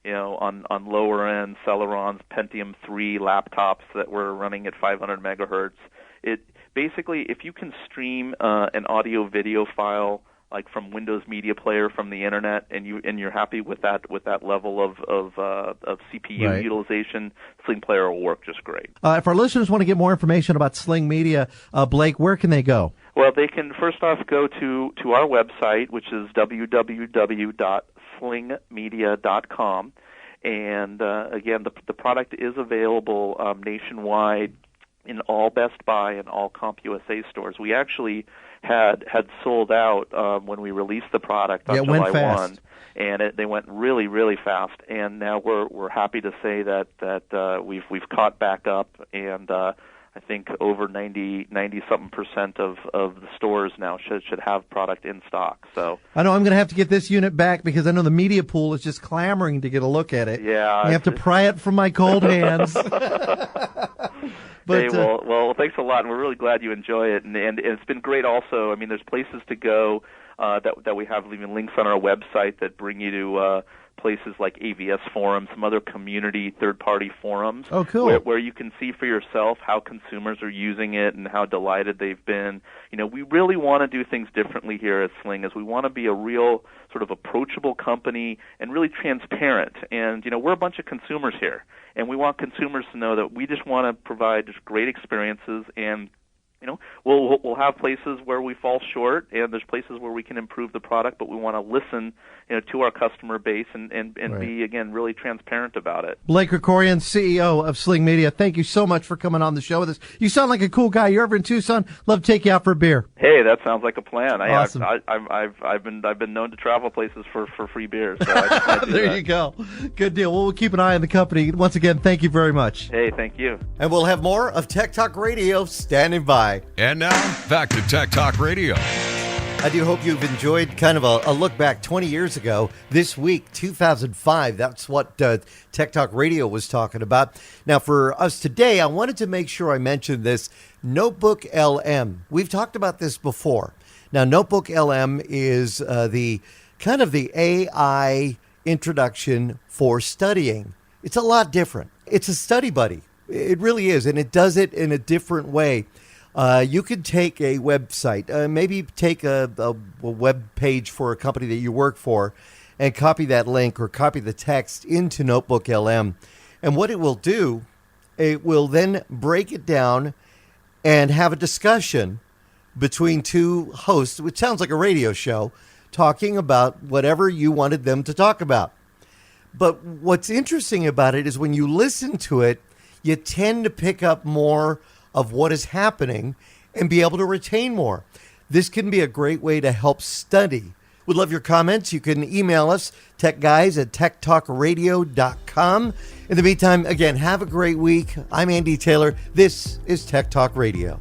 lower end Celerons, Pentium 3 laptops that were running at 500 megahertz. It basically, if you can stream an audio video file like from Windows Media Player from the internet, and you're happy with that level of CPU right. utilization, Sling Player will work just great. If our listeners want to get more information about Sling Media, Blake, where can they go? Well, they can first off go to our website, which is www.slingmedia.com, and again, the product is available nationwide in all Best Buy and all CompUSA stores. We actually had sold out when we released the product on July 1, and they went really, really fast. And now we're happy to say that we've caught back up, and I think over 90-something% of the stores now should have product in stock. So I know I'm going to have to get this unit back because I know the media pool is just clamoring to get a look at it. Yeah, I have to pry it from my cold hands. But, well, thanks a lot, and we're really glad you enjoy it. And it's been great also. I mean, there's places to go that we have even links on our website that bring you to places like AVS forums, some other community third-party forums. Oh, cool. Where you can see for yourself how consumers are using it and how delighted they've been. We really want to do things differently here at Sling, as we want to be a real sort of approachable company and really transparent. And, we're a bunch of consumers here, and we want consumers to know that we just want to provide just great experiences and we'll have places where we fall short, and there's places where we can improve the product, but we want to listen, to our customer base and be, again, really transparent about it. Blake Krikorian, CEO of Sling Media, thank you so much for coming on the show with us. You sound like a cool guy. You're over in Tucson. Love to take you out for a beer. Hey, that sounds like a plan. Awesome. I've been known to travel places for free beers. So I do there that. you go. Good deal. Well, we'll keep an eye on the company. Once again, thank you very much. Hey, thank you. And we'll have more of Tech Talk Radio standing by. And now, back to Tech Talk Radio. I do hope you've enjoyed kind of a look back 20 years ago. This week, 2005, that's what Tech Talk Radio was talking about. Now, for us today, I wanted to make sure I mentioned this Notebook LM. We've talked about this before. Now, Notebook LM is the kind of the AI introduction for studying. It's a lot different. It's a study buddy. It really is, and it does it in a different way. You could take a website, maybe take a web page for a company that you work for and copy that link or copy the text into Notebook LM. And what it will do, it will then break it down and have a discussion between two hosts, which sounds like a radio show, talking about whatever you wanted them to talk about. But what's interesting about it is when you listen to it, you tend to pick up more of what is happening and be able to retain more. This can be a great way to help study. We'd love your comments. You can email us, techguys@techtalkradio.com. In the meantime, again, have a great week. I'm Andy Taylor. This is Tech Talk Radio.